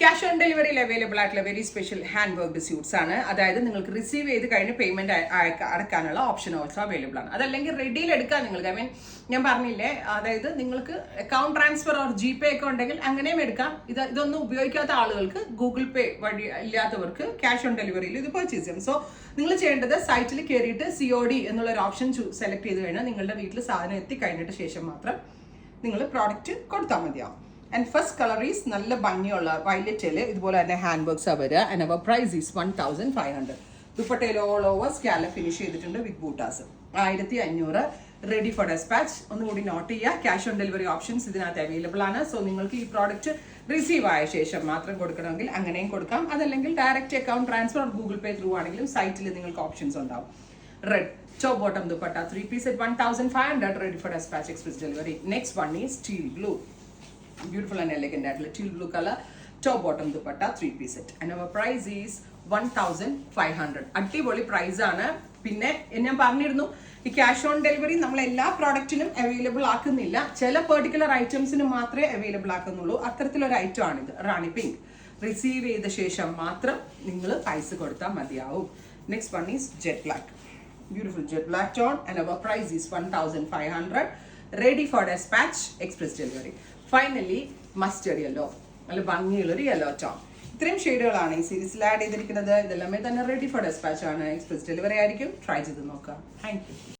Cash on ഡെലിവറിയിൽ available ആയിട്ടുള്ള very special hand worked suits ആണ്. അതായത് നിങ്ങൾക്ക് റിസീവ് ചെയ്ത് കഴിഞ്ഞ് പേയ്മെന്റ് അടക്കാനുള്ള ഓപ്ഷൻ ഓൾസോ അവൈലബിൾ ആണ്. അതല്ലെങ്കിൽ റെഡിയിൽ എടുക്കാൻ നിങ്ങൾക്ക് ഞാൻ പറഞ്ഞില്ലേ, അതായത് നിങ്ങൾക്ക് അക്കൗണ്ട് ട്രാൻസ്ഫർ ഓർ GPay ഒക്കെ ഉണ്ടെങ്കിൽ അങ്ങനെയും എടുക്കാം. ഇതൊന്നും ഉപയോഗിക്കാത്ത ആളുകൾക്ക് ഗൂഗിൾ പേ വഴി ഇല്ലാത്തവർക്ക് ക്യാഷ് ഓൺ ഡെലിവറിയിൽ ഇത് പർച്ചേസ് ചെയ്യാം. സോ നിങ്ങൾ ചെയ്യേണ്ടത് സൈറ്റിൽ കയറിയിട്ട് COD എന്നുള്ള ഒരു ഓപ്ഷൻ സെലക്ട് ചെയ്ത് കഴിഞ്ഞാൽ നിങ്ങളുടെ വീട്ടിൽ സാധനം എത്തിക്കഴിഞ്ഞിട്ട് ശേഷം മാത്രം നിങ്ങൾ പ്രോഡക്റ്റ് കൊടുത്താൽ മതിയാവും. ആൻഡ് ഫസ്റ്റ് കളർ ഈസ് നല്ല ഭംഗിയുള്ള വയലറ്റിൽ ഇതുപോലെ തന്നെ ഹാൻഡ് വർക്ക്സ് വരിക. And our price is 1500. ദുപ്പട്ടയിൽ ഓൾ ഓവർ സ്കാലപ്പ് ഫിനിഷ് ചെയ്തിട്ടുണ്ട് വിത്ത് ബൂട്ടാസ്. 1500. Ready for despatch. ഒന്നുകൂടി നോട്ട് ചെയ്യുക, ക്യാഷ് ഓൺ ഡെലിവറി ഓപ്ഷൻസ് ഇതിനകത്ത് അവൈലബിൾ ആണ്. സോ നിങ്ങൾക്ക് ഈ പ്രോഡക്റ്റ് റിസീവ് ആയ ശേഷം മാത്രം കൊടുക്കണമെങ്കിൽ അങ്ങനെയും കൊടുക്കാം. അതല്ലെങ്കിൽ direct account transfer or Google pay through ആണെങ്കിലും സൈറ്റിൽ നിങ്ങൾക്ക് ഓപ്ഷൻസ് ഉണ്ടാവും. Red top bottom dupatta 3 piece at 1500, ready for dispatch, express delivery. Next one is teal blue, beautiful and elegant teal blue color, top bottom dupatta 3 piece set, and our price is 1500. അടിപൊളി price ആണ്. പിന്നെ ഞാൻ പറഞ്ഞിരുന്നു, ഈ cash on delivery നമ്മൾ എല്ലാ പ്രോഡക്റ്റിനും available ആക്കുന്നില്ല, ചില particular ഐറ്റംസിന് മാത്രമേ അവൈലബിൾ ആക്കുന്നുള്ളൂ. അത്തരത്തിലൊരു ഐറ്റം ആണിത്, റാണി പിങ്ക്. റിസീവ് ചെയ്ത ശേഷം മാത്രം നിങ്ങൾ പൈസ കൊടുത്താൽ മതിയാവും. Next one is jet black, beautiful jet black tone, and our price is 1500, ready for dispatch, express delivery. Finally mustard yellow, നല്ല ഭംഗിയുള്ളൊരു യെല്ലോ ടോൺ. ഇത്രയും ഷെയ്ഡുകളാണ് ഈ സീരീസിൽ ആഡ് ചെയ്തിരിക്കുന്നത്. ഇതെല്ലാമേ തന്നെ റെഡി ഫോർ ഡെസ്പാച്ച് ആണ്, എക്സ്പ്രസ് ഡെലിവറി ആയിരിക്കും. ട്രൈ ചെയ്ത് നോക്കാം. Thank you.